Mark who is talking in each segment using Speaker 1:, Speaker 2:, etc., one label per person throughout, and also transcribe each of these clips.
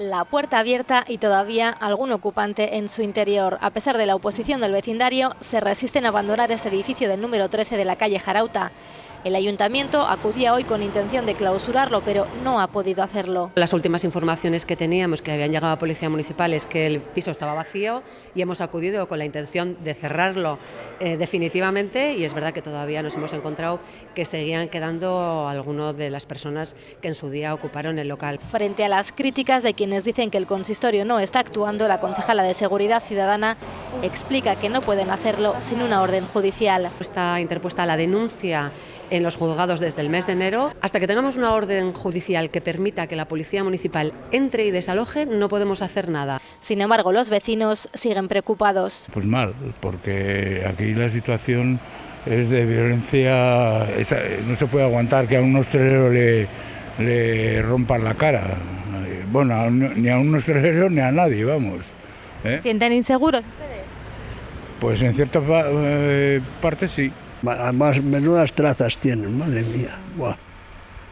Speaker 1: La puerta abierta y todavía algún ocupante en su interior. A pesar de la oposición del vecindario, se resisten a abandonar este edificio del número 13 de la calle Jarauta. El ayuntamiento acudía hoy con intención de clausurarlo, pero no ha podido hacerlo.
Speaker 2: Las últimas informaciones que teníamos, que habían llegado a Policía Municipal, es que el piso estaba vacío y hemos acudido con la intención de cerrarlo definitivamente, y es verdad que todavía nos hemos encontrado que seguían quedando algunas de las personas que en su día ocuparon el local.
Speaker 1: Frente a las críticas de quienes dicen que el consistorio no está actuando, la concejala de Seguridad Ciudadana explica que no pueden hacerlo sin una orden judicial.
Speaker 2: Está interpuesta la denuncia en los juzgados desde el mes de enero. Hasta que tengamos una orden judicial que permita que la Policía Municipal entre y desaloje, no podemos hacer nada.
Speaker 1: Sin embargo, los vecinos siguen preocupados.
Speaker 3: Pues mal, porque aquí la situación es de violencia, no se puede aguantar que a un hostelero le rompan la cara. Bueno, ni a un hostelero ni a nadie, vamos.
Speaker 1: ¿Sienten inseguros ustedes?
Speaker 3: Pues en cierta parte sí.
Speaker 4: Además, menudas trazas tienen, madre mía. Buah,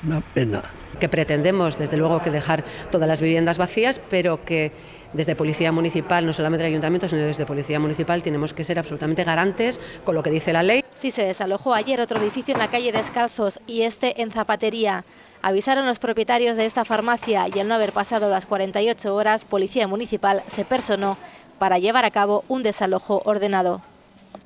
Speaker 4: una pena.
Speaker 2: Que pretendemos, desde luego, que dejar todas las viviendas vacías, pero que desde Policía Municipal, no solamente el Ayuntamiento, sino desde Policía Municipal, tenemos que ser absolutamente garantes con lo que dice la ley.
Speaker 1: Sí, se desalojó ayer otro edificio en la calle Descalzos y este en Zapatería. Avisaron los propietarios de esta farmacia y al no haber pasado las 48 horas, Policía Municipal se personó para llevar a cabo un desalojo ordenado.